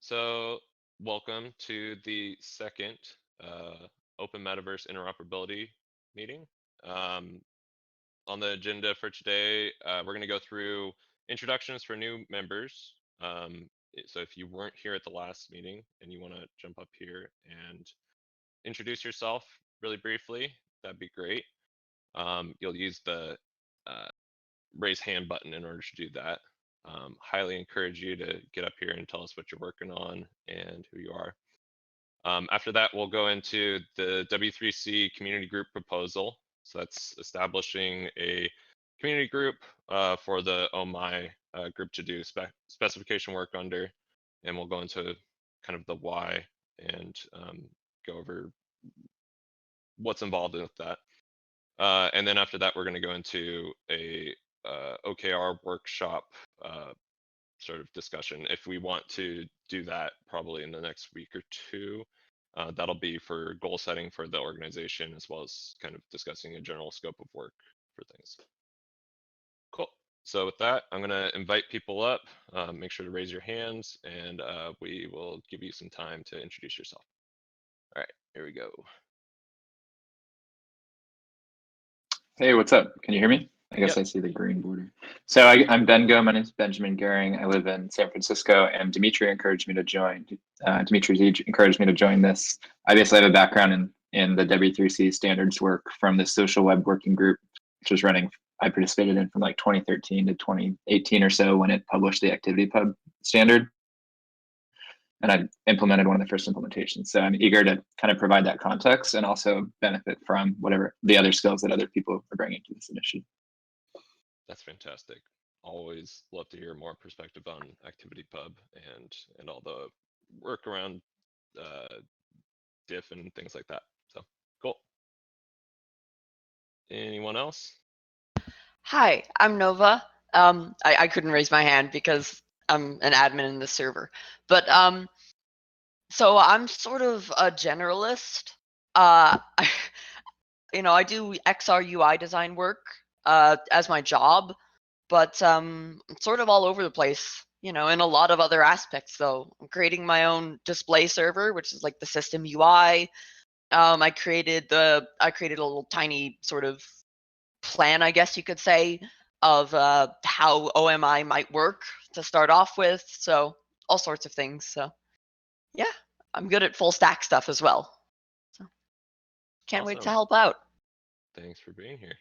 So welcome to the second Open Metaverse Interoperability meeting. On the agenda for today, we're going to go through introductions for new members. So if you weren't here at the last meeting and you want to jump up here and introduce yourself really briefly, that'd be great. You'll use the raise hand button in order to do that. Highly encourage you to get up here and tell us what you're working on and who you are. After that, we'll go into the W3C community group proposal. So that's establishing a community group for the OMI group to do specification work under. And we'll go into kind of the why and go over what's involved with that. And then after that, we're going to go into a OKR workshop sort of discussion. If we want to do that probably in the next week or two, that'll be for goal setting for the organization, as well as kind of discussing a general scope of work for things. Cool. So with that, I'm going to invite people up. Make sure to raise your hands, and we will give you some time to introduce yourself. All right, here we go. Hey, what's up? Can you hear me? I guess I see the green border. So I'm Ben Go. My name is Benjamin Goering. I live in San Francisco, and Dimitri encouraged me to join. Dimitri encouraged me to join this. I basically have a background in the W3C standards work from the social web working group, which was running. I participated in from like 2013 to 2018 or so when it published the ActivityPub standard. And I implemented one of the first implementations. So I'm eager to kind of provide that context and also benefit from whatever the other skills that other people are bringing to this initiative. That's fantastic. Always love to hear more perspective on ActivityPub and all the work around diff and things like that. So cool. Anyone else? Hi, I'm Nova. I couldn't raise my hand because I'm an admin in the server, but so I'm sort of a generalist. I do XR UI design work as my job, but sort of all over the place, in a lot of other aspects. So I'm creating my own display server, which is like the system UI. I created a little tiny sort of plan, I guess you could say, of how OMI might work to start off with. So all sorts of things. So yeah, I'm good at full stack stuff as well. So can't wait to help out. Thanks for being here.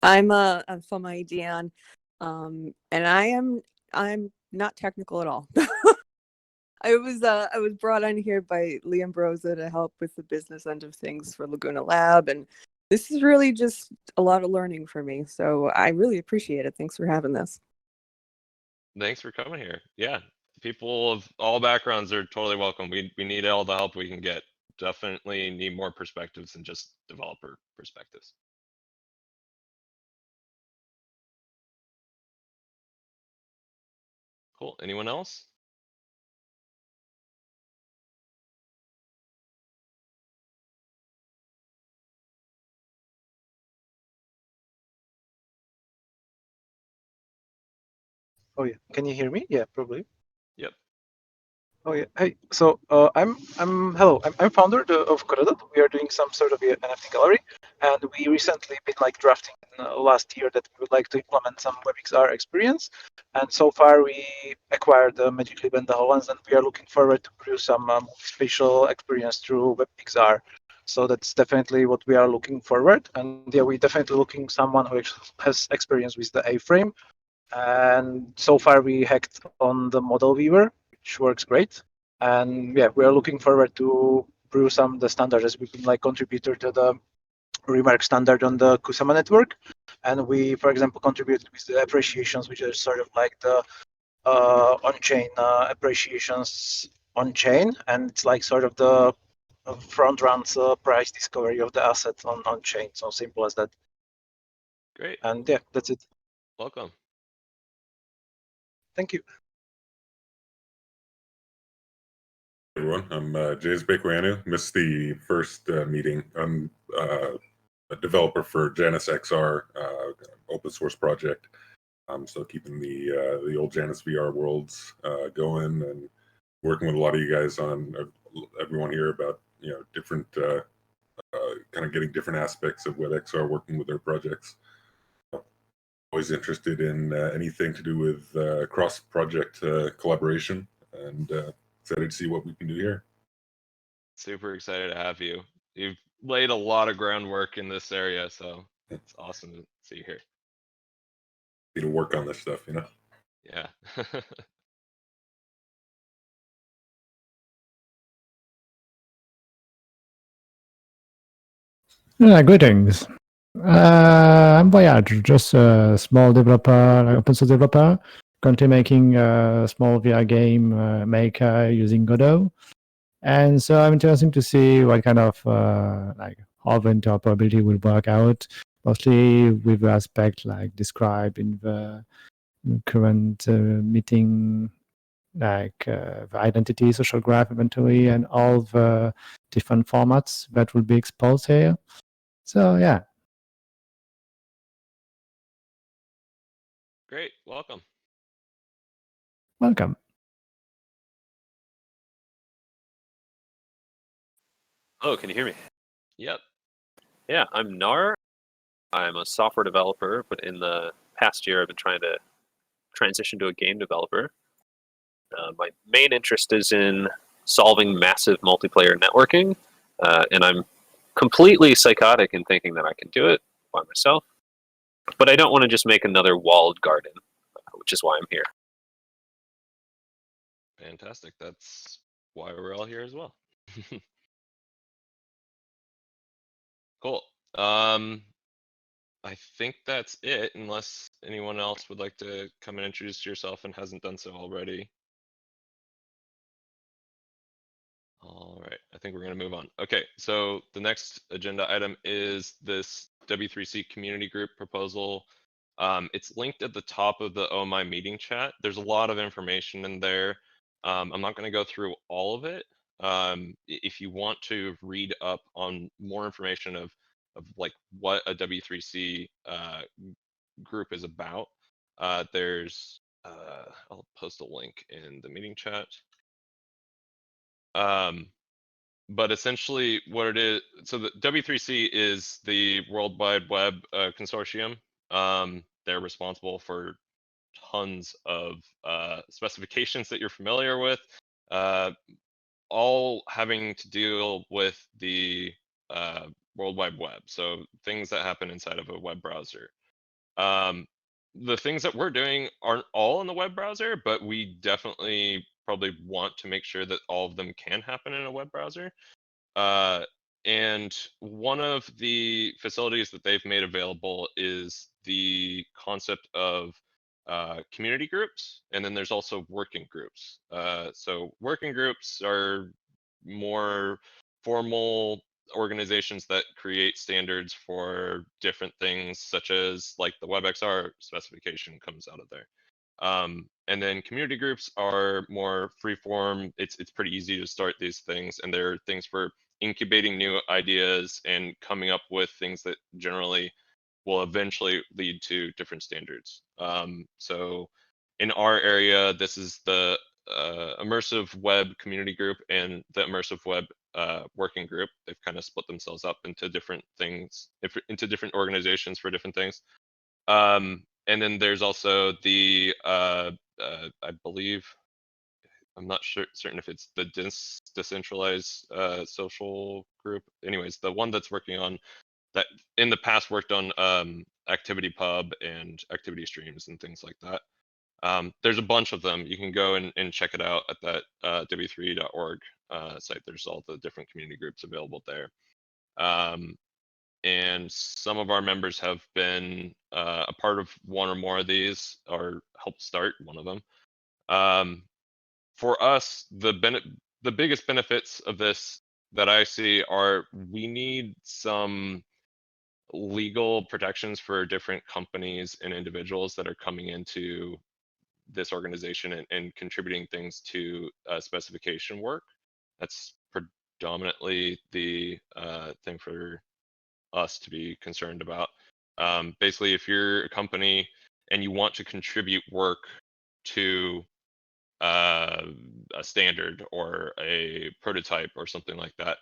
I'm Fama Dion, and I'm not technical at all. I was brought on here by Lee Ambrosa to help with the business end of things for Laguna Lab, and this is really just a lot of learning for me. So I really appreciate it. Thanks for having this. Thanks for coming here. Yeah, people of all backgrounds are totally welcome. We need all the help we can get. Definitely need more perspectives than just developer perspectives. Cool. Anyone else? Oh yeah, can you hear me? Yeah, probably. Yep. Oh yeah. Hey, so I'm founder of Corredot. We are doing some sort of NFT gallery, and we recently been like drafting last year that we would like to implement some WebXR experience. And so far we acquired the Magic Leap and the HoloLens, and we are looking forward to produce some spatial experience through WebXR. So that's definitely what we are looking forward. And yeah, we're definitely looking someone who has experience with the A-frame. And so far we hacked on the model viewer, which works great. And yeah, we are looking forward to brew some of the standards as we've been like contributor to the remark standard on the Kusama network. And we, for example, contributed with the appreciations, which are sort of like the on-chain appreciations on-chain. And it's like sort of the front runs price discovery of the assets on-chain. So simple as that. Great. And yeah, that's it. Welcome. Thank you. Everyone, I'm James Bakewanu. Missed the first meeting. I'm a developer for Janus XR, open source project. So keeping the old Janus VR worlds going, and working with a lot of you guys on everyone here about different kind of getting different aspects of WebXR, working with their projects. Always interested in anything to do with cross-project collaboration, and excited to see what we can do here. Super excited to have you. You've laid a lot of groundwork in this area, so it's awesome to see you here. Need to work on this stuff, Yeah. Greetings. I'm Voyage, just a small developer, like open source developer, currently making a small VR game maker using Godot. And so I'm interested to see what kind of like how the interoperability will work out, mostly with the aspect like described in the current meeting, like the identity, social graph inventory, and all the different formats that will be exposed here. So yeah. Great. Welcome. Welcome. Oh, can you hear me? Yep. Yeah, I'm Nar. I'm a software developer, but in the past year I've been trying to transition to a game developer. My main interest is in solving massive multiplayer networking, and I'm completely psychotic in thinking that I can do it by myself. But I don't want to just make another walled garden, which is why I'm here. Fantastic. That's why we're all here as well. Cool. I think that's it, unless anyone else would like to come and introduce yourself and hasn't done so already. All right, I think we're going to move on. Okay, so the next agenda item is this W3C community group proposal. It's linked at the top of the Oh My Meeting chat. There's a lot of information in there. I'm not going to go through all of it. If you want to read up on more information of like what a W3C group is about, there's I'll post a link in the meeting chat. But essentially what it is, so the W3C is the World Wide Web consortium. They're responsible for tons of specifications that you're familiar with, all having to deal with the World Wide Web. So things that happen inside of a web browser. The things that we're doing aren't all in the web browser, but we definitely probably want to make sure that all of them can happen in a web browser. And one of the facilities that they've made available is the concept of community groups, and then there's also working groups. So working groups are more formal organizations that create standards for different things, such as like the WebXR specification comes out of there. And then community groups are more freeform. It's pretty easy to start these things, and they're things for incubating new ideas and coming up with things that generally will eventually lead to different standards. So in our area, this is the immersive web community group and the immersive web working group. They've kind of split themselves up into different things, into different organizations for different things. And then there's also the I believe, I'm not certain if it's the decentralized social group. Anyways, the one that's working on that in the past worked on activity pub and activity streams and things like that. There's a bunch of them. You can go and check it out at that w3.org site. There's all the different community groups available there. And some of our members have been a part of one or more of these, or helped start one of them. For us, the biggest benefits of this that I see are we need some legal protections for different companies and individuals that are coming into this organization and contributing things to specification work. That's predominantly the thing for us to be concerned about. Basically, if you're a company and you want to contribute work to a standard or a prototype or something like that,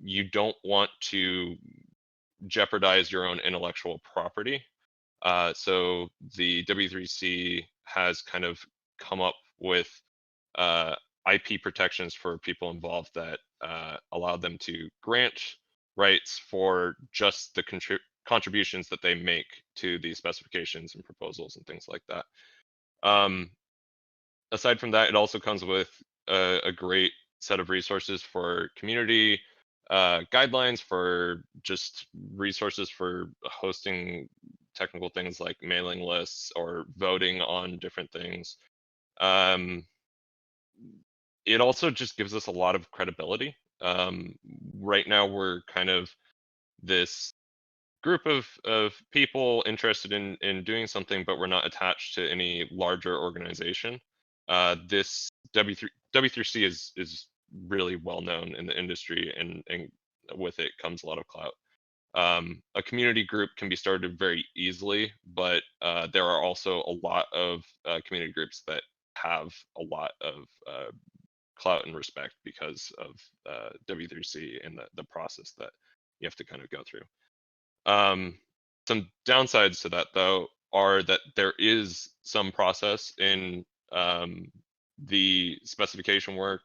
you don't want to jeopardize your own intellectual property. So the W3C has kind of come up with IP protections for people involved that allow them to grant rights for just the contributions that they make to the specifications and proposals and things like that. Aside from that, it also comes with a great set of resources for community guidelines, for just resources for hosting technical things like mailing lists or voting on different things. It also just gives us a lot of credibility. Right now, we're kind of this group of people interested in doing something, but we're not attached to any larger organization. This W3C is really well known in the industry, and with it comes a lot of clout. A community group can be started very easily, but there are also a lot of community groups that have a lot of clout and respect because of W3C and the process that you have to kind of go through. Some downsides to that, though, are that there is some process in the specification work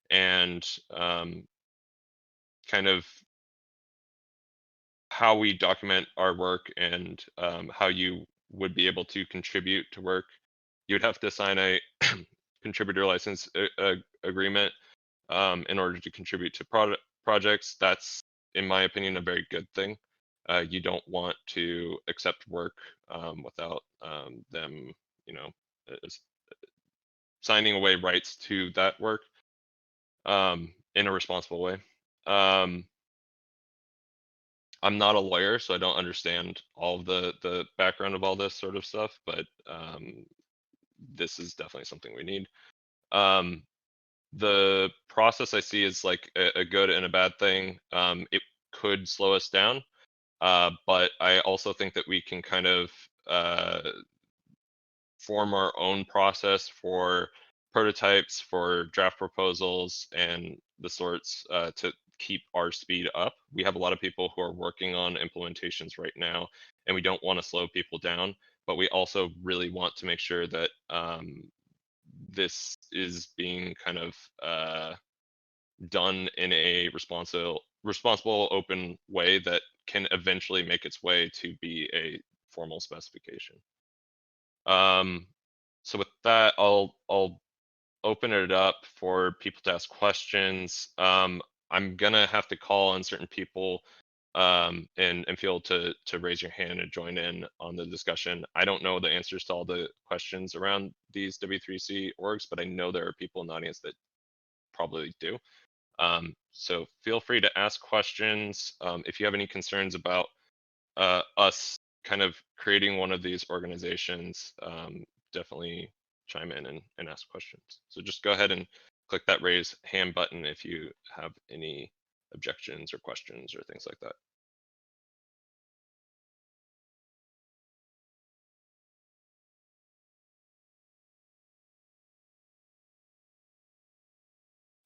and kind of how we document our work and how you would be able to contribute to work. You'd have to sign a contributor license agreement in order to contribute to projects. That's, in my opinion, a very good thing. You don't want to accept work without them, signing away rights to that work in a responsible way. I'm not a lawyer, so I don't understand all of the background of all this sort of stuff, but this is definitely something we need. The process I see is like a good and a bad thing. It could slow us down, but I also think that we can kind of form our own process for prototypes, for draft proposals, and the sorts to keep our speed up. We have a lot of people who are working on implementations right now, and we don't want to slow people down, but we also really want to make sure that this is being kind of done in a responsible, open way that can eventually make its way to be a formal specification. So with that, I'll open it up for people to ask questions. I'm gonna have to call on certain people and feel to raise your hand and join in on the discussion. I don't know the answers to all the questions around these W3C orgs, but I know there are people in the audience that probably do. So feel free to ask questions. If you have any concerns about us kind of creating one of these organizations, definitely chime in and ask questions. So just go ahead and click that raise hand button if you have any objections or questions or things like that.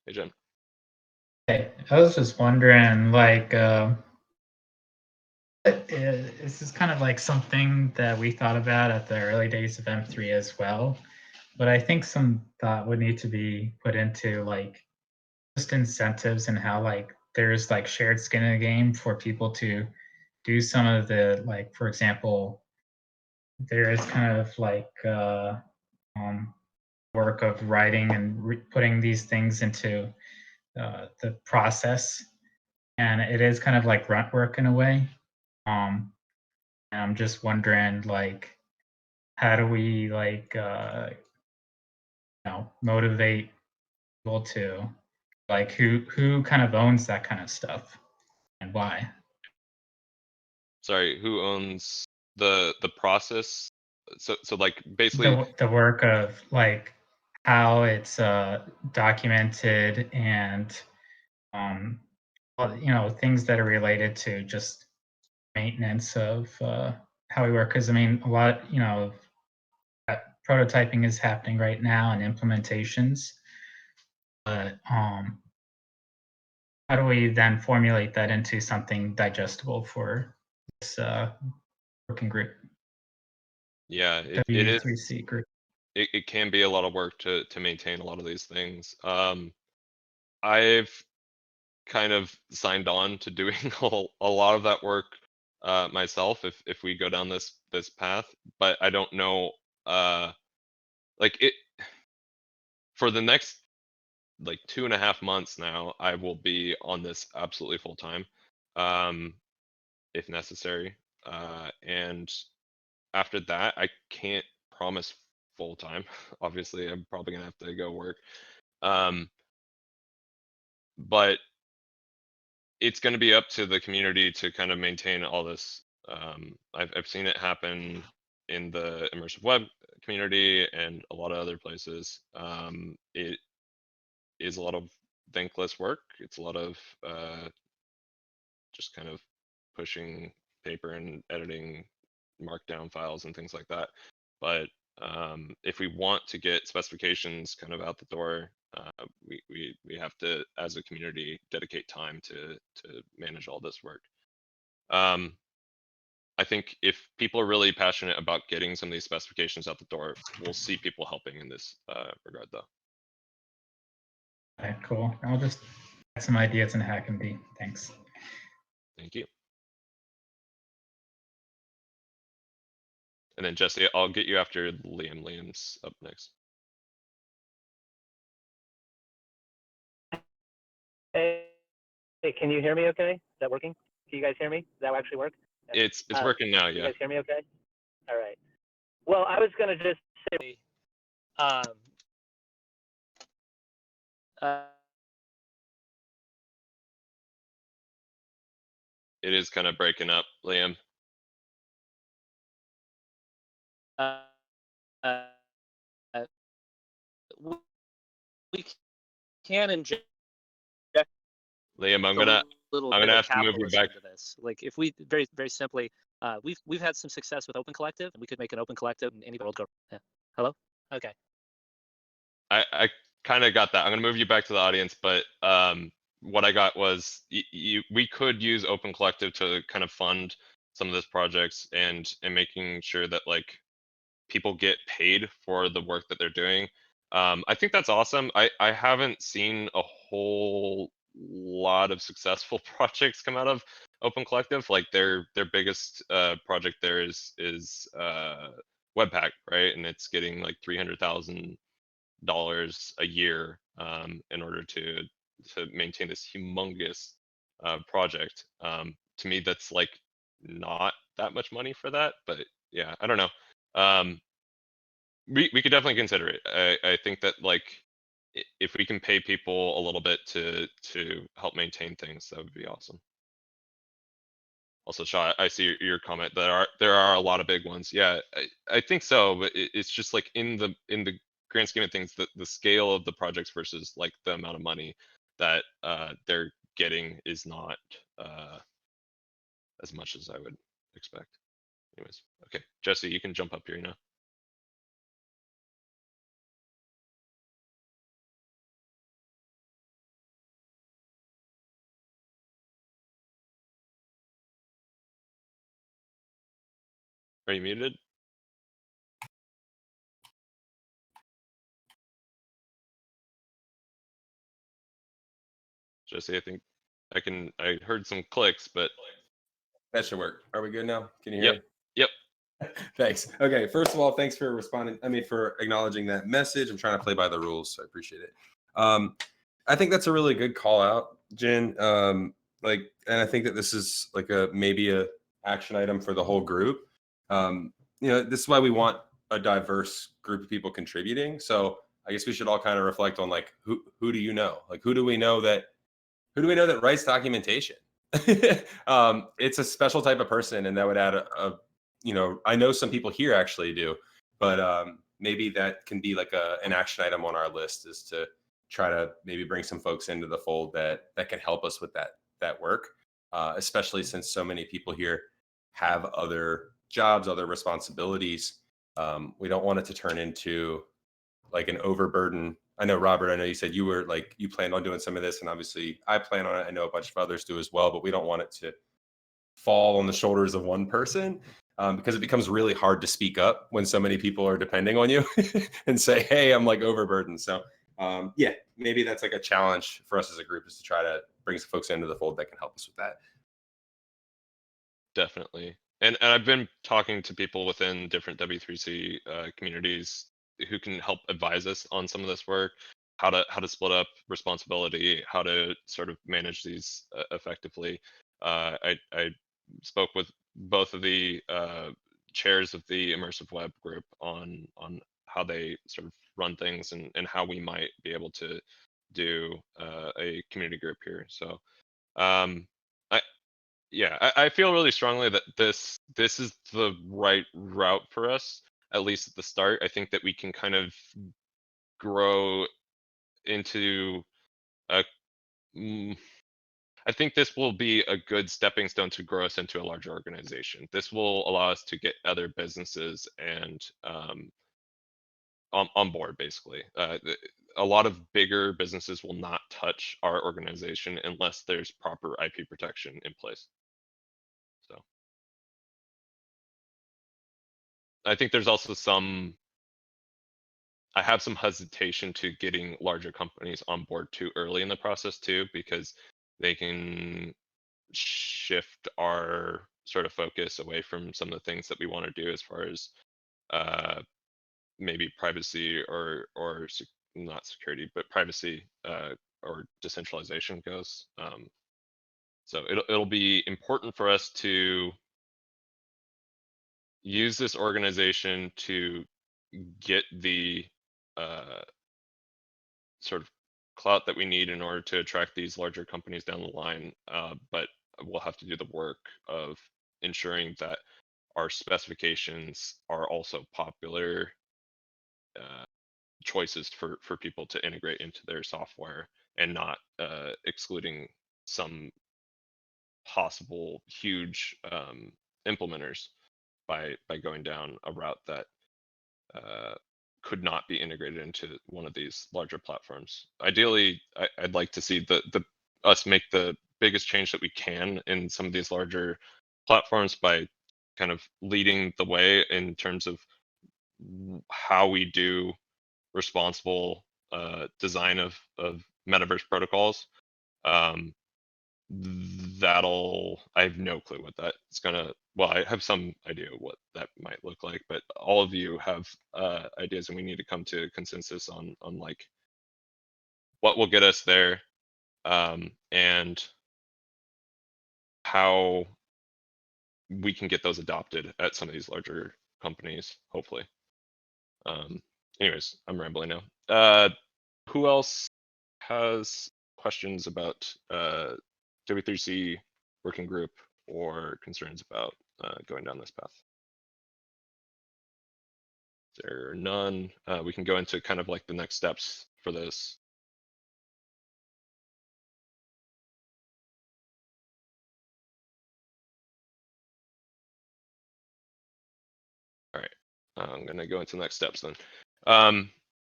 Hey, Jen. Hey, I was just wondering, like, this is kind of like something that we thought about at the early days of M3 as well, but I think some thought would need to be put into like just incentives and how like there's like shared skin in the game for people to do some of the, like, for example, there is kind of like work of writing and putting these things into the process, and it is kind of like grunt work in a way. And I'm just wondering, like, how do we like motivate people to, like, who kind of owns that kind of stuff and why? Sorry, who owns the process? So like basically The work of like how it's documented and things that are related to just maintenance of how we work. Because I mean, a lot, prototyping is happening right now and implementations. But how do we then formulate that into something digestible for this working group? Yeah, it is. W3C group. It can be a lot of work to maintain a lot of these things. I've kind of signed on to doing a lot of that work myself if we go down this path, but I don't know like it for the next like 2.5 months now. I will be on this absolutely full time, if necessary, and after that I can't promise full time. Obviously, I'm probably gonna have to go work, but it's going to be up to the community to kind of maintain all this. I've seen it happen in the immersive web community and a lot of other places. It is a lot of thankless work. It's a lot of just kind of pushing paper and editing markdown files and things like that. But if we want to get specifications kind of out the door, we have to, as a community, dedicate time to manage all this work. I think if people are really passionate about getting some of these specifications out the door, we'll see people helping in this regard, though. Okay, cool. I'll just add some ideas in HackMD. Thanks. Thank you. And then Jesse, I'll get you after Liam. Liam's up next. Hey, can you hear me okay? Is that working? Can you guys hear me? Does that actually work? It's working now, Can yeah. you guys hear me okay? All right. Well, I was going to just say, It is kind of breaking up, Liam. We can inject Liam, I'm a gonna little I'm bit gonna of have to move you capitalism back. into this. Like if we very simply, we've had some success with Open Collective, and we could make an Open Collective in any world go. Yeah. Hello. Okay. I kind of got that. I'm gonna move you back to the audience, but what I got was we could use Open Collective to kind of fund some of these projects and making sure that like people get paid for the work that they're doing. I think that's awesome. I haven't seen a whole lot of successful projects come out of Open Collective. Like their biggest project there is Webpack, right? And it's getting like $300,000 a year in order to maintain this humongous project. To me, that's like not that much money for that, but yeah, I don't know. We could definitely consider it. I think that like if we can pay people a little bit to help maintain things, that would be awesome. Also, Shaw, I see your comment. There are a lot of big ones. Yeah, I think so, but it's just like in the grand scheme of things, the scale of the projects versus like the amount of money that they're getting is not as much as I would expect. Anyways, okay, Jesse, you can jump up here now. Are you muted? Jesse, I think I heard some clicks, but that should work. Are we good now? Can you yep. hear me? Yep. Thanks. Okay. First of all, thanks for responding. For acknowledging that message. I'm trying to play by the rules, so I appreciate it. I think that's a really good call out, Jen. And I think that this is like maybe a action item for the whole group. This is why we want a diverse group of people contributing. So I guess we should all kind of reflect on like who do you know? Like who do we know that writes documentation? It's a special type of person, and that would add I know some people here actually do, but maybe that can be like an action item on our list, is to try to maybe bring some folks into the fold that can help us with that work, especially since so many people here have other jobs, other responsibilities. We don't want it to turn into like an overburden. I know, Robert, I know you said you were like, you planned on doing some of this, and obviously I plan on it. I know a bunch of others do as well, but we don't want it to fall on the shoulders of one person, because it becomes really hard to speak up when so many people are depending on you and say, hey, I'm like overburdened. So yeah, maybe that's like a challenge for us as a group, is to try to bring some folks into the fold that can help us with that. Definitely. And I've been talking to people within different W3C communities who can help advise us on some of this work, how to split up responsibility, how to sort of manage these effectively. I spoke with both of the chairs of the Immersive Web group on how they sort of run things, and how we might be able to do a community group here. So I feel really strongly that this is the right route for us, at least at the start. I think that we can kind of grow into a. I think this will be a good stepping stone to grow us into a larger organization. This will allow us to get other businesses and on board, basically. A lot of bigger businesses will not touch our organization unless there's proper IP protection in place. So I think there's also I have some hesitation to getting larger companies on board too early in the process too, because they can shift our sort of focus away from some of the things that we want to do as far as maybe privacy or not security, but privacy or decentralization goes. So it'll be important for us to use this organization to get the sort of clout that we need in order to attract these larger companies down the line. But we'll have to do the work of ensuring that our specifications are also popular choices for people to integrate into their software, and not excluding some possible huge implementers by going down a route that could not be integrated into one of these larger platforms. Ideally, I'd like to see the us make the biggest change that we can in some of these larger platforms by kind of leading the way in terms of how we do responsible design of metaverse protocols. I have no clue what that's gonna, well, I have some idea what that might look like, but all of you have ideas, and we need to come to consensus on like what will get us there, and how we can get those adopted at some of these larger companies, hopefully. Anyways, I'm rambling now. Who else has questions about W3C working group or concerns about going down this path? If there are none, we can go into kind of like the next steps for this. All right, I'm gonna go into the next steps then.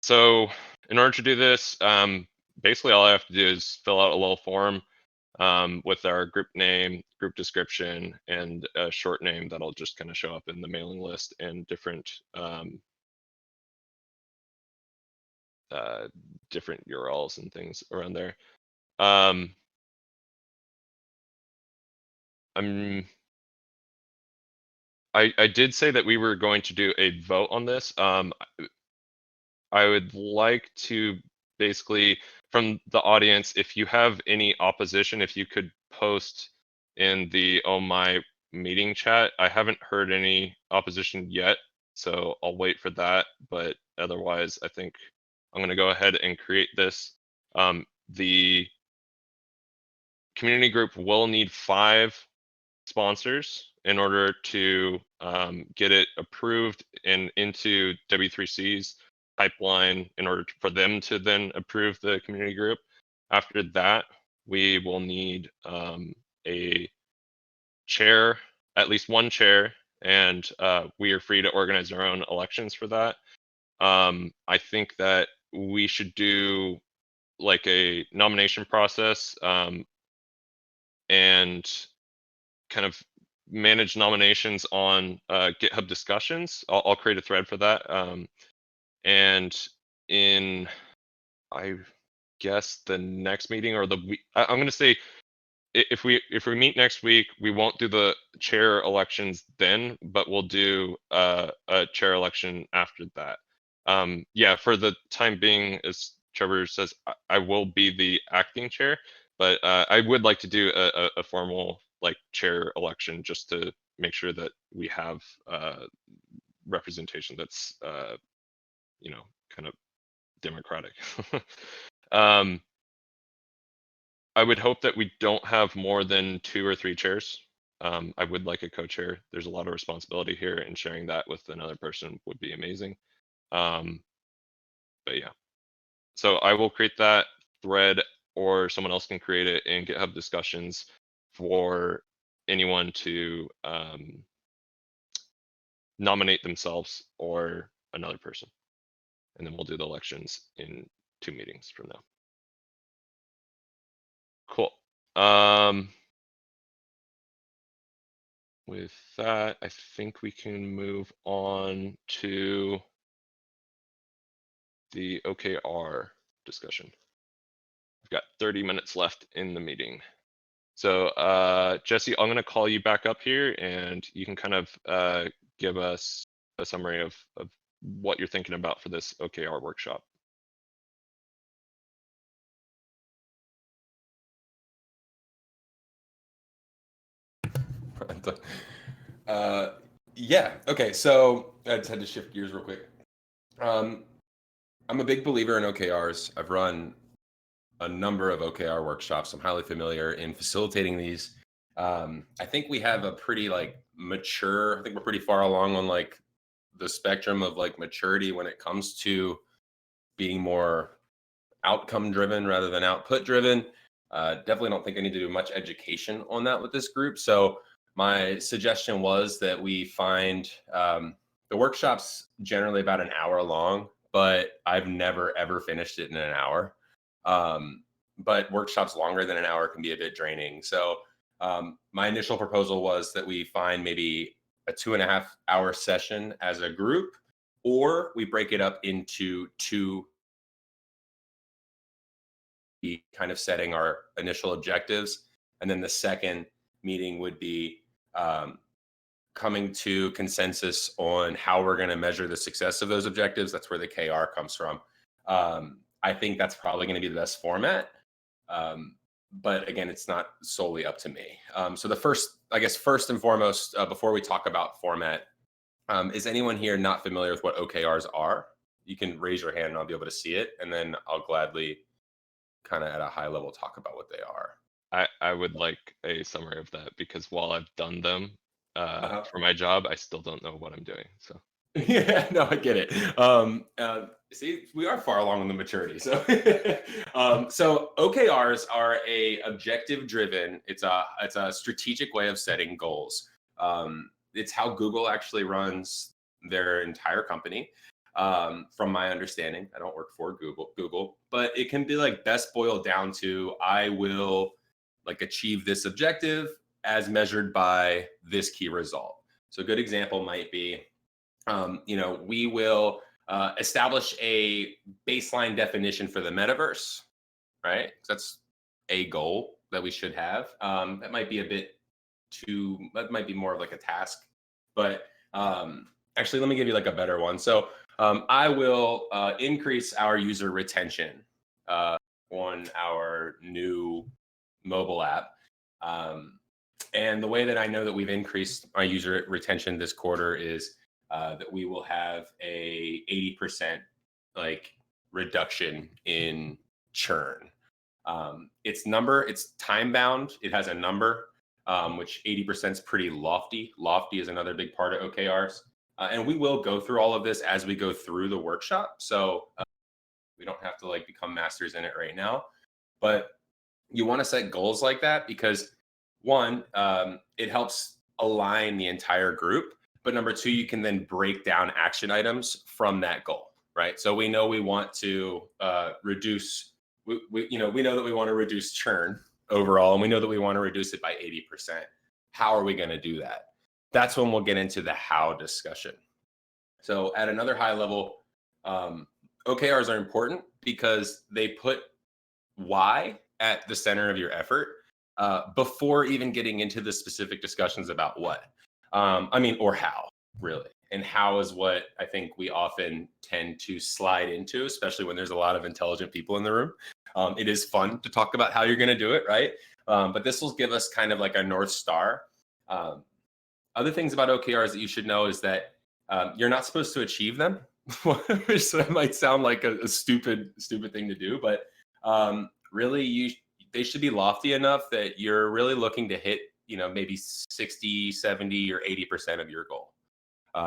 So in order to do this, basically all I have to do is fill out a little form with our group name, group description, and a short name that'll just kind of show up in the mailing list, and different different URLs and things around there. I did say that we were going to do a vote on this. I would like to basically, from the audience, if you have any opposition, if you could post in the Oh My meeting chat. I haven't heard any opposition yet, so I'll wait for that. But otherwise, I think I'm going to go ahead and create this. The community group will need 5 sponsors in order to get it approved and into W3C's pipeline in order for them to then approve the community group. After that, we will need a chair at least one chair, and we are free to organize our own elections for that. I think that we should do like a nomination process, and kind of manage nominations on GitHub discussions. I'll create a thread for that. And in, I guess, the next meeting or the week, I'm going to say if we meet next week, we won't do the chair elections then, but we'll do a chair election after that. Yeah, for the time being, as Trevor says, I will be the acting chair, but I would like to do a formal like chair election just to make sure that we have representation that's you know, kind of democratic. I would hope that we don't have more than 2 or 3 chairs. I would like a co-chair. There's a lot of responsibility here, and sharing that with another person would be amazing. But yeah, so I will create that thread, or someone else can create it in GitHub discussions for anyone to nominate themselves or another person. And then we'll do the elections in 2 meetings from now. Cool. With that, I think we can move on to the OKR discussion. We've got 30 minutes left in the meeting. So Jesse, I'm going to call you back up here, and you can kind of give us a summary of what you're thinking about for this OKR workshop. Yeah. Okay. So I just had to shift gears real quick. I'm a big believer in OKRs. I've run a number of OKR workshops. I'm highly familiar in facilitating these. I think we have a pretty like mature. I think we're pretty far along on like the spectrum of like maturity when it comes to being more outcome driven rather than output driven. Definitely don't think I need to do much education on that with this group. So my suggestion was that we find the workshop's generally about an hour long, but I've never ever finished it in an hour. But workshops longer than an hour can be a bit draining. So my initial proposal was that we find maybe a 2.5-hour session as a group, or we break it up into 2, kind of setting our initial objectives. And then the second meeting would be coming to consensus on how we're going to measure the success of those objectives. That's where the KR comes from. I think that's probably going to be the best format. But again, it's not solely up to me. So the first and foremost, before we talk about format, is anyone here not familiar with what OKRs are? You can raise your hand and I'll be able to see it. And then I'll gladly kind of at a high level talk about what they are. I would like a summary of that, because while I've done them for my job, I still don't know what I'm doing. So yeah, no, I get it. See, we are far along in the maturity. So, so OKRs are a objective driven. It's a strategic way of setting goals. It's how Google actually runs their entire company. From my understanding, I don't work for Google, but it can be like best boiled down to, I will like achieve this objective as measured by this key result. So a good example might be, we will establish a baseline definition for the metaverse, right? That's a goal that we should have. That might be that might be more of like a task, but actually, let me give you like a better one. So I will increase our user retention on our new mobile app. And the way that I know that we've increased our user retention this quarter is that we will have a 80% like reduction in churn. It's time bound. It has a number, which 80% is pretty lofty. Lofty is another big part of OKRs. And we will go through all of this as we go through the workshop. So we don't have to like become masters in it right now, but you want to set goals like that because one, it helps align the entire group. But number two, you can then break down action items from that goal, right? So we know we want to reduce, we know that we want to reduce churn overall, and we know that we want to reduce it by 80%. How are we going to do that? That's when we'll get into the how discussion. So at another high level, OKRs are important because they put why at the center of your effort before even getting into the specific discussions about what. Or how, really. And how is what I think we often tend to slide into, especially when there's a lot of intelligent people in the room. It is fun to talk about how you're going to do it, right? But this will give us kind of like a North Star. Other things about OKRs that you should know is that you're not supposed to achieve them, which might sound like a stupid thing to do, but really they should be lofty enough that you're really looking to hit, maybe 60, 70, or 80% of your goal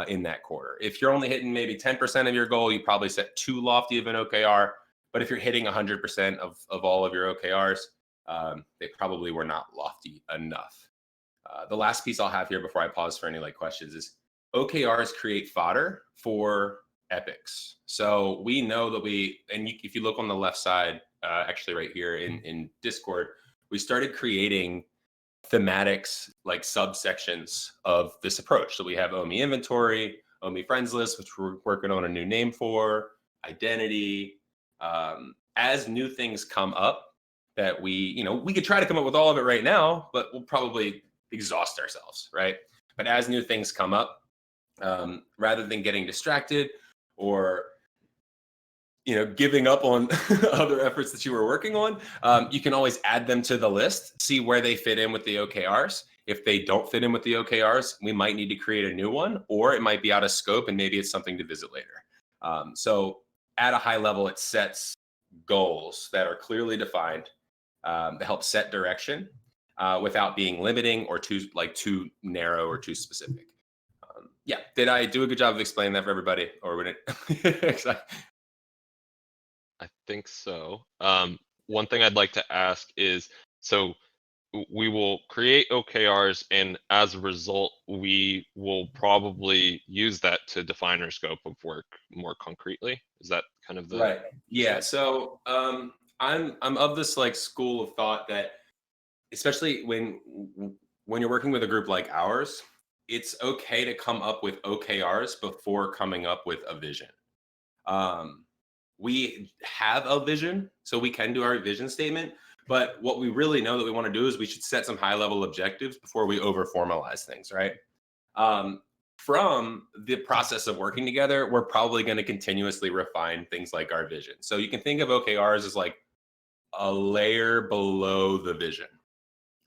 in that quarter. If you're only hitting maybe 10% of your goal, you probably set too lofty of an OKR. But if you're hitting 100% of all of your OKRs, they probably were not lofty enough. The last piece I'll have here before I pause for any questions is OKRs create fodder for epics. So we know that if you look on the left side, actually right here in Discord, we started creating thematics, like subsections of this approach. So we have OMI inventory, OMI friends list, which we're working on a new name for, identity. As new things come up that we could try to come up with all of it right now, but we'll probably exhaust ourselves, right? But as new things come up, rather than getting distracted or giving up on other efforts that you were working on, you can always add them to the list, see where they fit in with the OKRs. If they don't fit in with the OKRs, we might need to create a new one, or it might be out of scope and maybe it's something to visit later. So at a high level, it sets goals that are clearly defined to help set direction without being limiting or too narrow or too specific. Did I do a good job of explaining that for everybody, or would it? I think so. One thing I'd like to ask is, so we will create OKRs, and as a result, we will probably use that to define our scope of work more concretely. Is that kind of the right? Yeah. So I'm of this school of thought that, especially when you're working with a group like ours, it's okay to come up with OKRs before coming up with a vision. We have a vision, so we can do our vision statement. But what we really know that we want to do is we should set some high-level objectives before we over-formalize things, right? From the process of working together, we're probably going to continuously refine things like our vision. So you can think of OKRs as like a layer below the vision.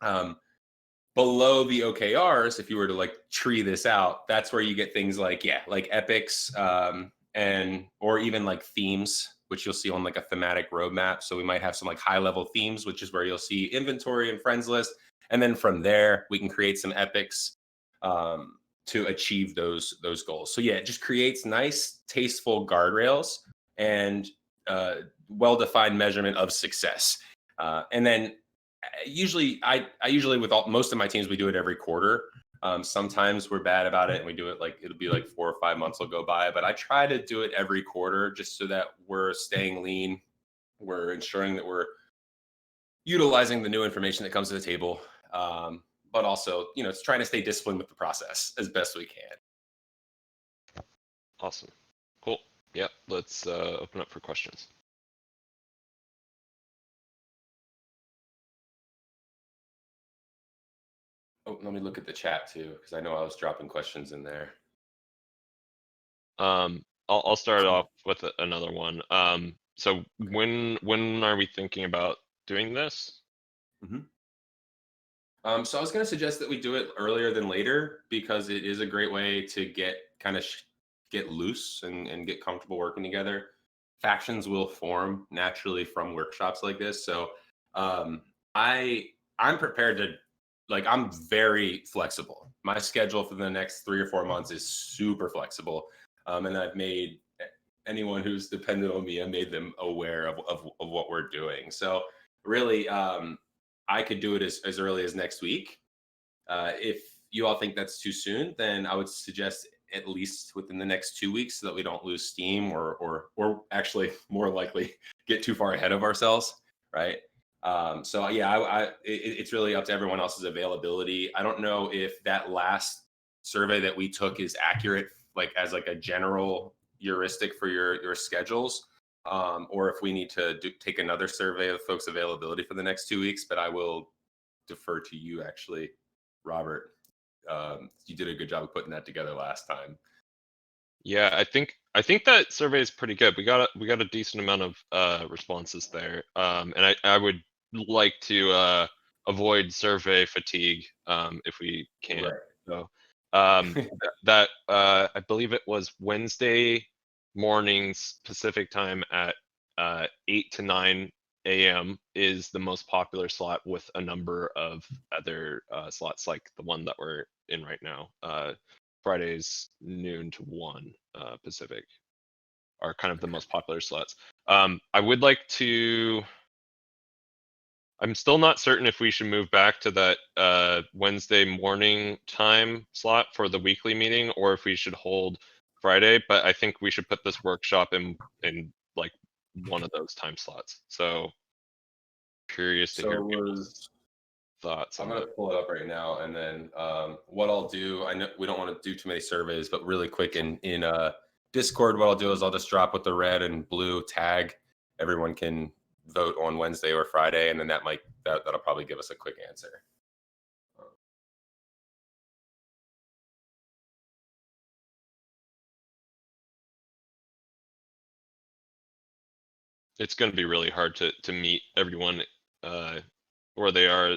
Below the OKRs, if you were to tree this out, that's where you get things like epics, or even themes, which you'll see on a thematic roadmap. So we might have some high level themes, which is where you'll see inventory and friends list. And then from there, we can create some epics to achieve those goals. So it just creates nice, tasteful guardrails and well-defined measurement of success. And then usually with most of my teams, we do it every quarter. Sometimes we're bad about it and we do it it'll be 4 or 5 months will go by, but I try to do it every quarter just so that we're staying lean. We're ensuring that we're utilizing the new information that comes to the table. But also, it's trying to stay disciplined with the process as best we can. Awesome. Cool. Yep. Let's open up for questions. Oh, let me look at the chat too, because I know I was dropping questions in there. I'll start off with another one. So when are we thinking about doing this? So I was going to suggest that we do it earlier than later, because it is a great way to get get loose and get comfortable working together. Factions will form naturally from workshops like this. So I'm prepared to, I'm very flexible. My schedule for the next 3 or 4 months is super flexible. And I've made anyone who's dependent on me, I made them aware of what we're doing. So really, I could do it as early as next week. If you all think that's too soon, then I would suggest at least within the next 2 weeks so that we don't lose steam or actually more likely get too far ahead of ourselves, right? So yeah, it's really up to everyone else's availability. I don't know if that last survey that we took is accurate, like as like a general heuristic for your schedules, or if we need to take another survey of folks' availability for the next 2 weeks. But I will defer to you, actually, Robert. You did a good job of putting that together last time. Yeah, I think that survey is pretty good. We got a decent amount of responses there. And I would like to avoid survey fatigue if we can. Right. So that I believe it was Wednesday mornings Pacific time at 8 to 9 a.m. is the most popular slot, with a number of other slots like the one that we're in right now. Fridays noon to 1 Pacific are kind of the most popular slots. I would like to. I'm still not certain if we should move back to that Wednesday morning time slot for the weekly meeting, or if we should hold Friday. But I think we should put this workshop in like one of those time slots. So curious to So hear it was. thoughts I'm on gonna that. pull it up right now, and then what I'll do. I know we don't want to do too many surveys, but really quick in Discord, what I'll do is I'll just drop with the red and blue tag. Everyone can vote on Wednesday or Friday, and then that'll probably give us a quick answer. It's going to be really hard to meet everyone where they are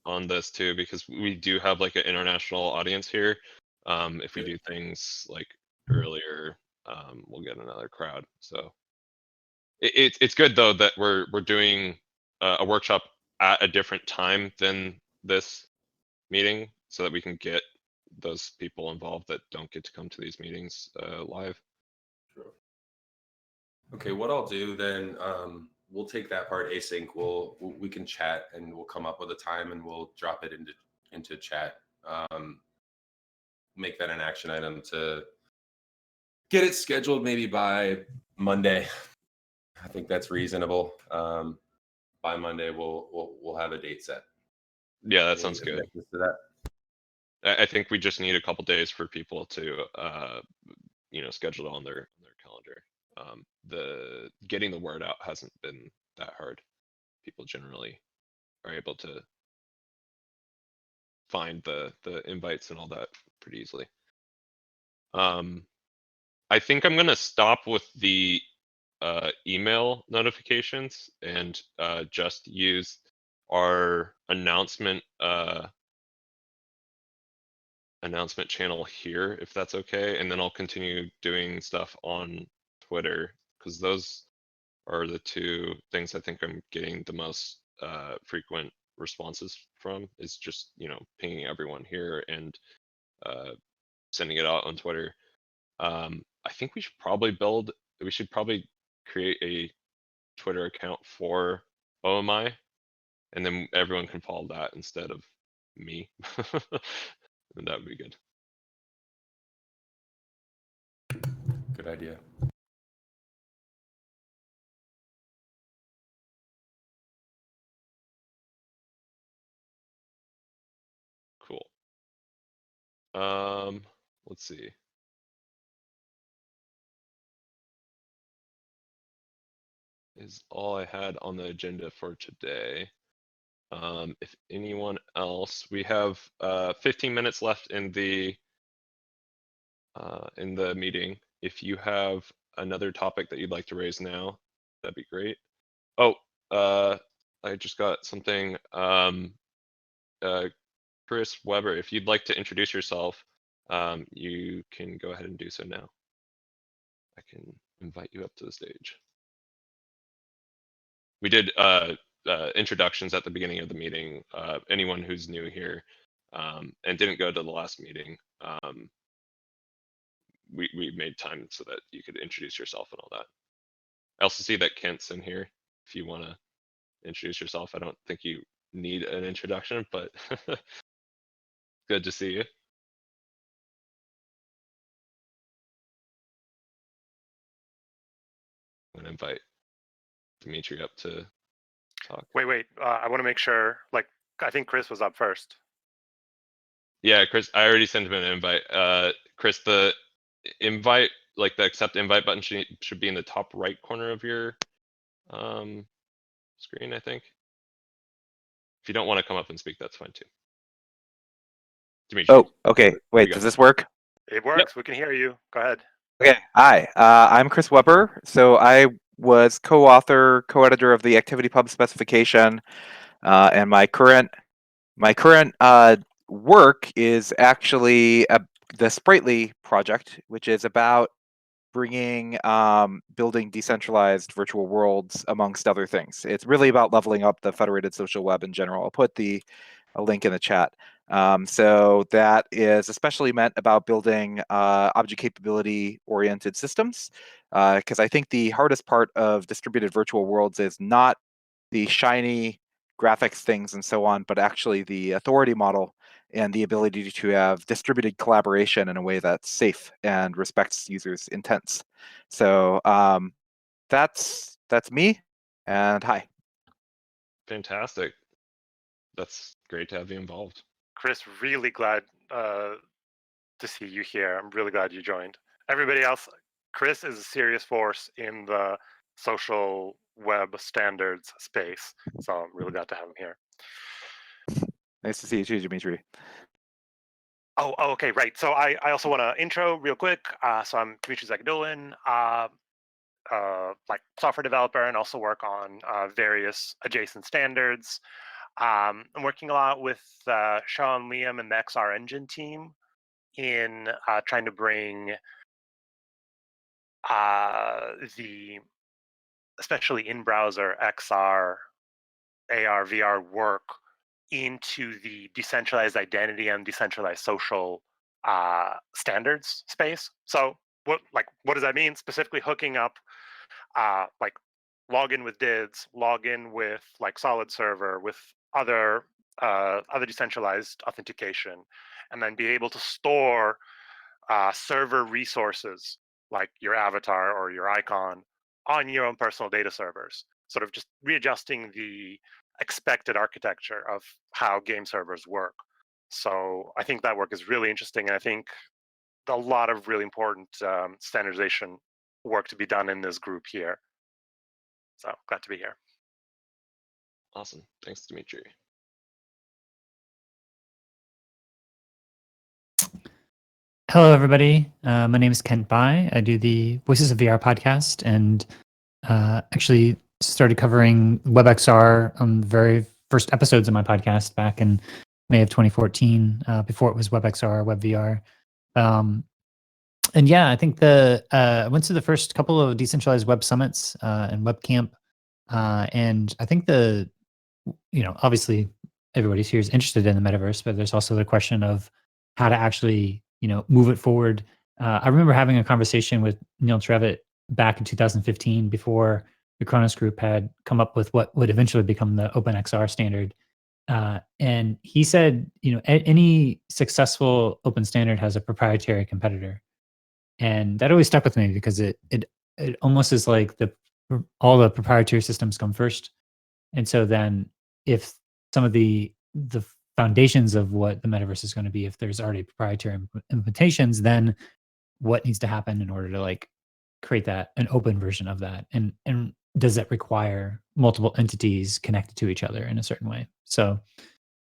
on this too, because we do have like an international audience here. If we do things like earlier, we'll get another crowd. So it's good though that we're doing a workshop at a different time than this meeting, so that we can get those people involved that don't get to come to these meetings live. True. Okay, what I'll do then, we'll take that part async. We can chat and we'll come up with a time and we'll drop it into chat. Make that an action item to get it scheduled maybe by Monday. I think that's reasonable. By Monday, we'll have a date set. Yeah, that sounds good. To that? I think we just need a couple days for people to schedule it on their calendar. The getting the word out hasn't been that hard. People generally are able to find the invites and all that pretty easily. I think I'm gonna stop with the email notifications and just use our announcement channel here, if that's okay, and then I'll continue doing stuff on Twitter, because those are the two things I think I'm getting the most frequent responses from, is just pinging everyone here and sending it out on Twitter. I think we should probably create a Twitter account for OMI, and then everyone can follow that instead of me. And that would be good. Good idea. Cool. Let's see. Is all I had on the agenda for today. If anyone else, we have 15 minutes left in the meeting. If you have another topic that you'd like to raise now, that'd be great. Oh, I just got something. Chris Weber, if you'd like to introduce yourself, you can go ahead and do so now. I can invite you up to the stage. We did introductions at the beginning of the meeting. Anyone who's new here and didn't go to the last meeting, we made time so that you could introduce yourself and all that. I also see that Kent's in here. If you want to introduce yourself, I don't think you need an introduction, but good to see you. and invite Dimitri up to talk. Wait. I want to make sure. Like, I think Chris was up first. Yeah, Chris, I already sent him an invite. Chris, the invite, like the accept invite button should be in the top right corner of your screen, I think. If you don't want to come up and speak, that's fine too. Dimitri. Oh, okay. Wait, does this work? It works. We can hear you. Go ahead. Okay. Hi, I'm Chris Weber. So I was co-author, co-editor of the ActivityPub specification, and my current work is actually the Sprightly project, which is about bringing building decentralized virtual worlds amongst other things. It's really about leveling up the federated social web in general. I'll put a link in the chat. So that is especially meant about building object capability oriented systems, because I think the hardest part of distributed virtual worlds is not the shiny graphics things and so on, but actually the authority model and the ability to have distributed collaboration in a way that's safe and respects users' intents. So that's me, and hi. Fantastic. That's great to have you involved. Chris, really glad to see you here. I'm really glad you joined. Everybody else, Chris is a serious force in the social web standards space. So I'm really glad to have him here. Nice to see you too, Dimitri. Oh, okay, right. So I also want to intro real quick. So I'm Dimitri Zakadulin, like software developer, and also work on various adjacent standards. I'm working a lot with Sean, Liam, and the XR Engine team in trying to bring the especially in-browser XR, AR, VR work into the decentralized identity and decentralized social standards space. So what does that mean? Specifically hooking up like login with DIDs, login with like Solid Server, with other decentralized authentication, and then be able to store server resources like your avatar or your icon on your own personal data servers, sort of just readjusting the expected architecture of how game servers work. So I think that work is really interesting, and I think a lot of really important standardization work to be done in this group here. So glad to be here. Awesome. Thanks, Dimitri. Hello, everybody. My name is Kent Bai. I do the Voices of VR podcast, and actually started covering WebXR on the very first episodes of my podcast back in May of 2014, before it was WebXR, WebVR. And yeah, I think I went to the first couple of decentralized web summits and WebCamp, and I think obviously everybody's here is interested in the metaverse, but there's also the question of how to actually move it forward. I remember having a conversation with Neil Trevitt back in 2015 before the Kronos group had come up with what would eventually become the OpenXR standard. And he said, any successful open standard has a proprietary competitor. And that always stuck with me because it almost is like all the proprietary systems come first. And so then if some of the foundations of what the metaverse is going to be, if there's already proprietary implementations, then what needs to happen in order to create an open version of that? And does that require multiple entities connected to each other in a certain way? So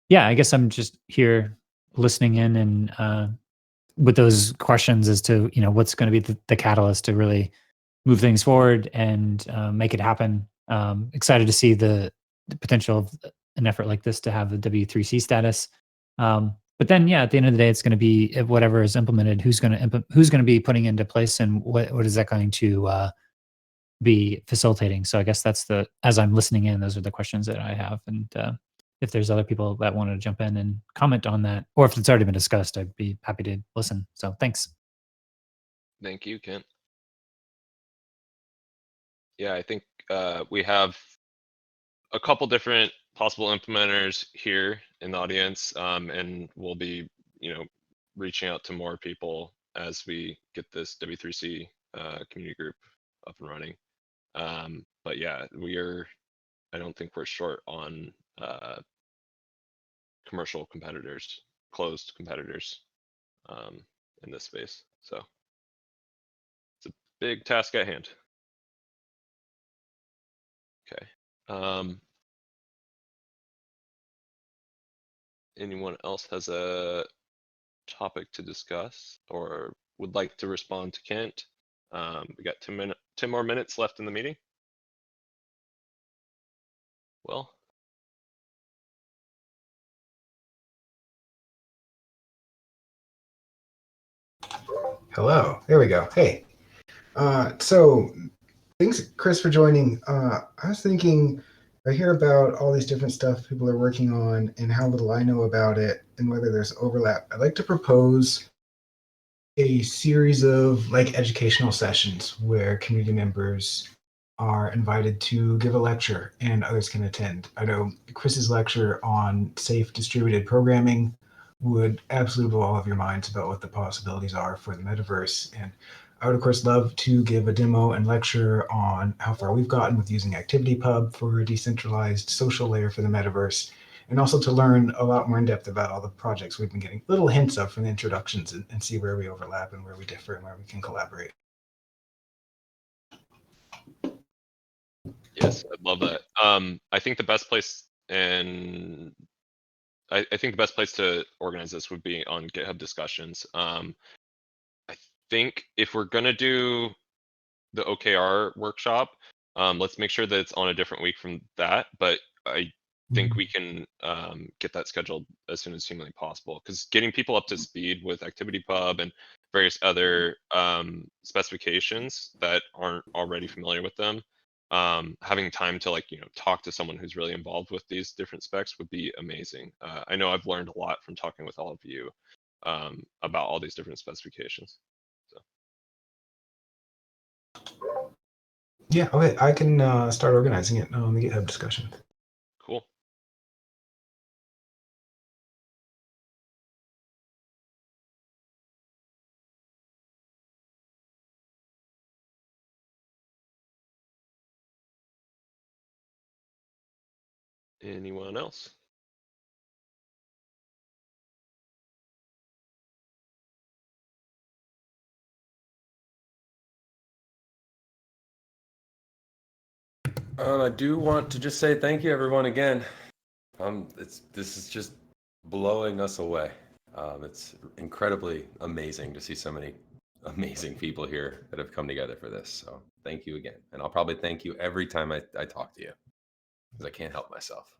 yeah, I guess I'm just here listening in and with those questions as to what's going to be the catalyst to really move things forward and make it happen. Excited to see the potential of an effort like this to have the W3C status. But then, yeah, at the end of the day, it's going to be whatever is implemented. Who's going to be putting into place, and what is that going to be facilitating? So I guess as I'm listening in, those are the questions that I have. And if there's other people that wanted to jump in and comment on that, or if it's already been discussed, I'd be happy to listen. So thanks. Thank you, Kent. Yeah, I think we have a couple different possible implementers here in the audience, and we'll be, reaching out to more people as we get this W3C community group up and running. But yeah, I don't think we're short on commercial competitors, closed competitors in this space. So it's a big task at hand. Okay. Anyone else has a topic to discuss or would like to respond to Kent? We got 10 more minutes left in the meeting. Well, Hello, there we go. Hey, so thanks, Chris, for joining. I was thinking, I hear about all these different stuff people are working on and how little I know about it and whether there's overlap. I'd like to propose a series of like educational sessions where community members are invited to give a lecture and others can attend. I know Chris's lecture on safe distributed programming would absolutely blow all of your minds about what the possibilities are for the metaverse. And I would, of course, love to give a demo and lecture on how far we've gotten with using ActivityPub for a decentralized social layer for the metaverse, and also to learn a lot more in depth about all the projects we've been getting little hints of from the introductions and see where we overlap and where we differ and where we can collaborate. yes, I'd love that. I think the best place I think the best place to organize this would be on GitHub discussions. I think if we're gonna do the OKR workshop, let's make sure that it's on a different week from that. But I think we can get that scheduled as soon as humanly possible, because getting people up to speed with ActivityPub and various other specifications that aren't already familiar with them, having time to talk to someone who's really involved with these different specs would be amazing. I know I've learned a lot from talking with all of you about all these different specifications. Yeah, okay, I can start organizing it on the GitHub discussion. Cool. Anyone else? I do want to just say thank you, everyone, again. This is just blowing us away. It's incredibly amazing to see so many amazing people here that have come together for this. So thank you again. And I'll probably thank you every time I talk to you, because I can't help myself.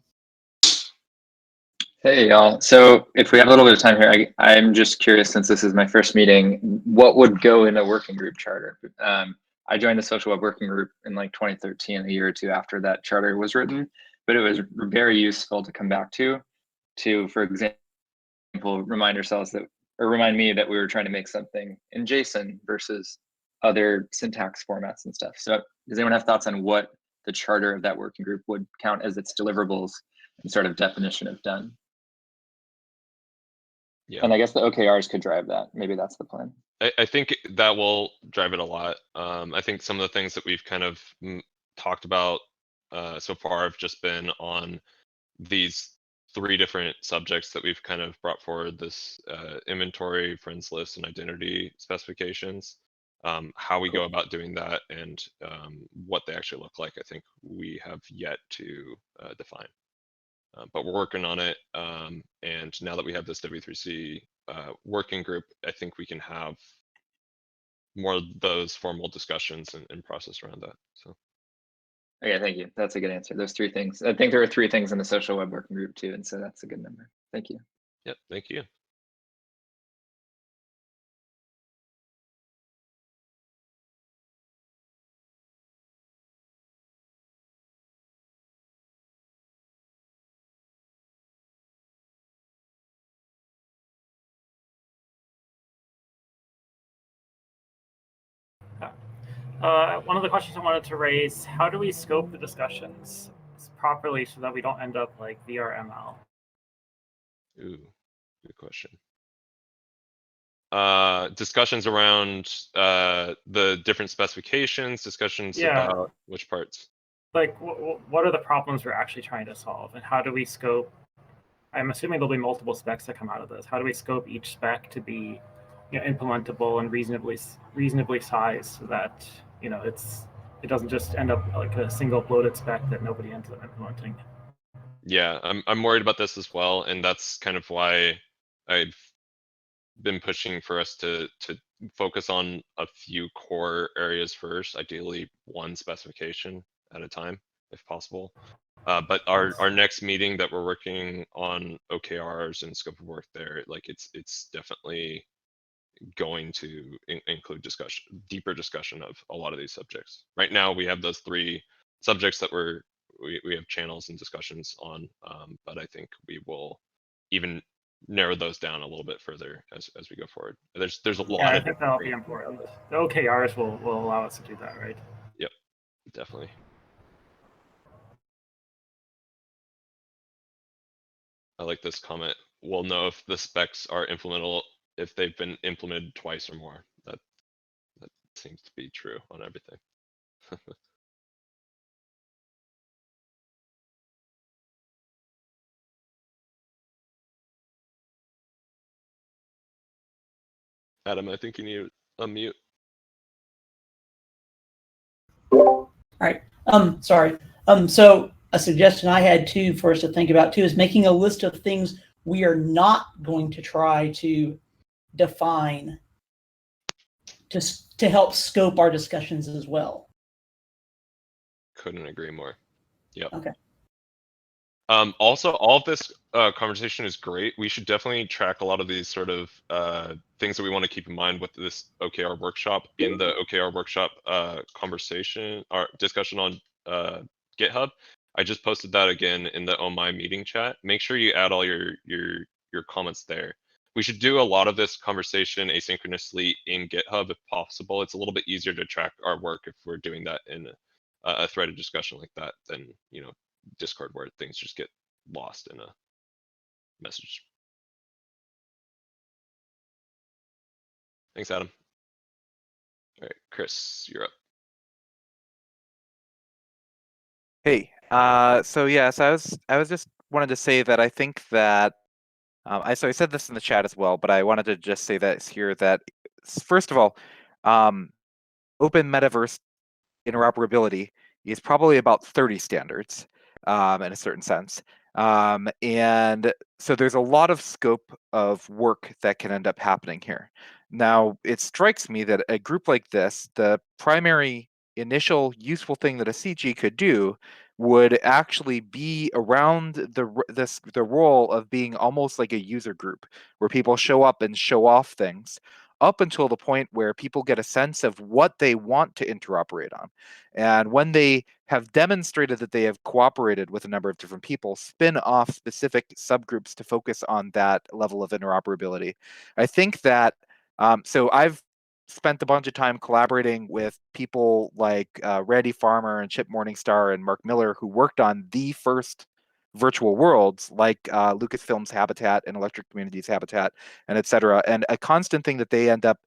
Hey, y'all. So if we have a little bit of time here, I'm just curious, since this is my first meeting, what would go in a working group charter? I joined the social web working group in like 2013, a year or two after that charter was written, but it was very useful to come back to, for example, remind ourselves that, or remind me that we were trying to make something in JSON versus other syntax formats and stuff. So does anyone have thoughts on what the charter of that working group would count as its deliverables and sort of definition of done? Yeah. And I guess the OKRs could drive that. Maybe that's the plan. I think that will drive it a lot. I think some of the things that we've kind of talked about so far have just been on these 3 different subjects that we've kind of brought forward: this inventory, friends list, and identity specifications. How we go about doing that and what they actually look like, I think we have yet to define. But we're working on it. And now that we have this W3C working group, I think we can have more of those formal discussions and process around that. So. Okay, thank you. That's a good answer. Those 3 things. I think there are 3 things in the social web working group too, and so that's a good number. Thank you. Yep, thank you. One of the questions I wanted to raise: how do we scope the discussions properly so that we don't end up like VRML? Ooh, good question. discussions around the different specifications, discussions Yeah. about which parts. Like, what are the problems we're actually trying to solve, and how do we scope? I'm assuming there'll be multiple specs that come out of this. How do we scope each spec to be, implementable and reasonably sized, so that it doesn't just end up like a single bloated spec that nobody ends up implementing. Yeah, I'm worried about this as well, and that's kind of why I've been pushing for us to focus on a few core areas first, ideally one specification at a time if possible. But our next meeting that we're working on OKRs and scope of work there, like it's definitely going to include deeper discussion of a lot of these subjects. Right now we have those 3 subjects that we have channels and discussions on, but I think we will even narrow those down a little bit further as we go forward. There's a lot Yeah, I of think that'll be important. The OKRs will allow us to do that, right? Yep, definitely. I like this comment. We'll know if the specs are implementable if they've been implemented twice or more. That seems to be true on everything. Adam, I think you need to unmute. All right. Sorry. So a suggestion I had too for us to think about too is making a list of things we are not going to try to define to help scope our discussions as well. Couldn't agree more. Yep. Okay. Also, all of this conversation is great. We should definitely track a lot of these sort of things that we want to keep in mind with this OKR workshop in the OKR workshop conversation or discussion on GitHub. I just posted that again in the Oh My meeting chat. Make sure you add all your comments there. We should do a lot of this conversation asynchronously in GitHub if possible. It's a little bit easier to track our work if we're doing that in a threaded discussion like that than Discord where things just get lost in a message. Thanks, Adam. All right, Chris, you're up. Hey, so yes, I was just wanted to say that I think that I said this in the chat as well, but I wanted to just say that here that first of all, open metaverse interoperability is probably about 30 standards in a certain sense. And so there's a lot of scope of work that can end up happening here. Now, it strikes me that a group like this, the primary initial useful thing that a CG could do would actually be around the role of being almost like a user group where people show up and show off things up until the point where people get a sense of what they want to interoperate on. And when they have demonstrated that they have cooperated with a number of different people, spin off specific subgroups to focus on that level of interoperability. I think that, so I've spent a bunch of time collaborating with people like Randy Farmer and Chip Morningstar and Mark Miller, who worked on the first virtual worlds like Lucasfilm's Habitat and Electric Communities Habitat, and et cetera. And a constant thing that they end up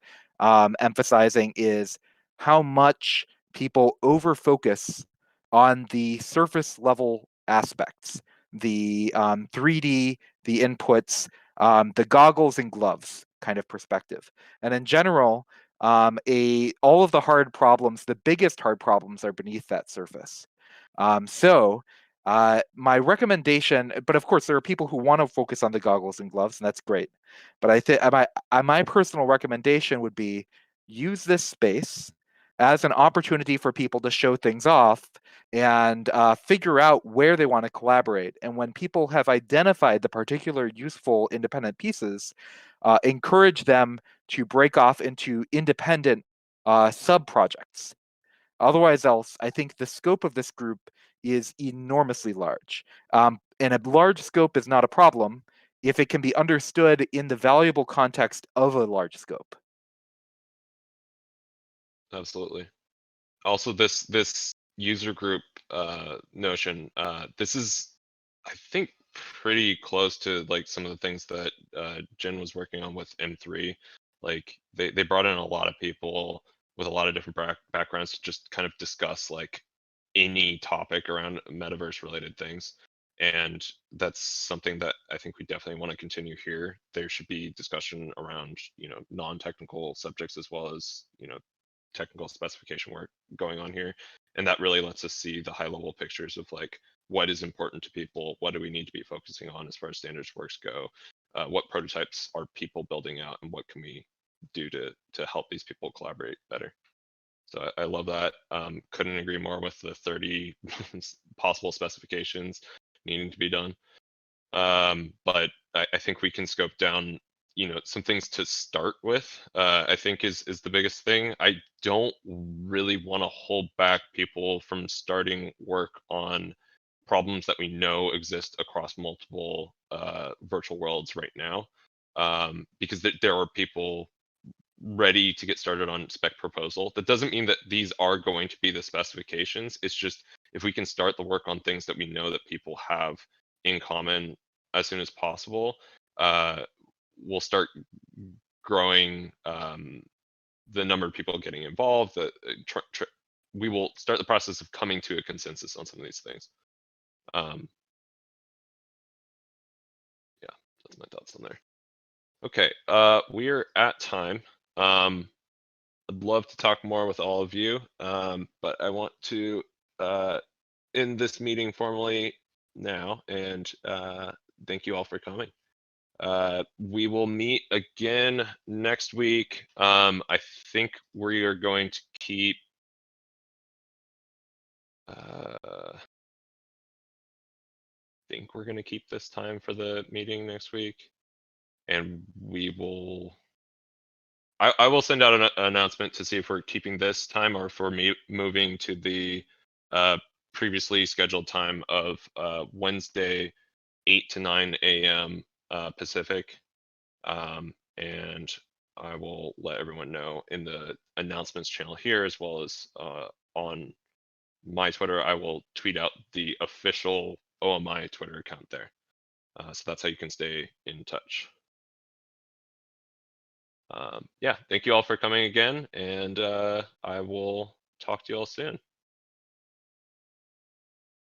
emphasizing is how much people over-focus on the surface level aspects, the 3D, the inputs, the goggles and gloves kind of perspective. And in general, all of the hard problems, the biggest hard problems are beneath that surface. My recommendation, but of course there are people who want to focus on the goggles and gloves, and that's great. But I think my personal recommendation would be use this space as an opportunity for people to show things off and figure out where they want to collaborate. And when people have identified the particular useful independent pieces, encourage them to break off into independent sub-projects. Otherwise else, I think the scope of this group is enormously large. And a large scope is not a problem if it can be understood in the valuable context of a large scope. Absolutely. Also, this user group notion, this is, I think, pretty close to like some of the things that Jen was working on with M3. Like they brought in a lot of people with a lot of different backgrounds to just kind of discuss like any topic around metaverse related things. And that's something that I think we definitely want to continue here. There should be discussion around, non-technical subjects as well as, technical specification work going on here. And that really lets us see the high level pictures of like what is important to people, what do we need to be focusing on as far as standards works go, what prototypes are people building out, and what can we do to help these people collaborate better. So I love that. Couldn't agree more with the 30 possible specifications needing to be done. But I think we can scope down, some things to start with. I think is the biggest thing. I don't really want to hold back people from starting work on problems that we know exist across multiple virtual worlds right now, because there are people ready to get started on spec proposal. That doesn't mean that these are going to be the specifications. It's just if we can start the work on things that we know that people have in common as soon as possible, we'll start growing the number of people getting involved. We will start the process of coming to a consensus on some of these things. Yeah, that's my thoughts on there. Okay, we're at time. I'd love to talk more with all of you, but I want to end this meeting formally now, and thank you all for coming. We will meet again next week. I think we are going to keep this time for the meeting next week, and we will. I will send out an announcement to see if we're keeping this time or if we're moving to the previously scheduled time of Wednesday, 8 to 9 a.m. Pacific. And I will let everyone know in the announcements channel here, as well as on my Twitter. I will tweet out the official OMI Twitter account there. So that's how you can stay in touch. Yeah, thank you all for coming again, and I will talk to you all soon.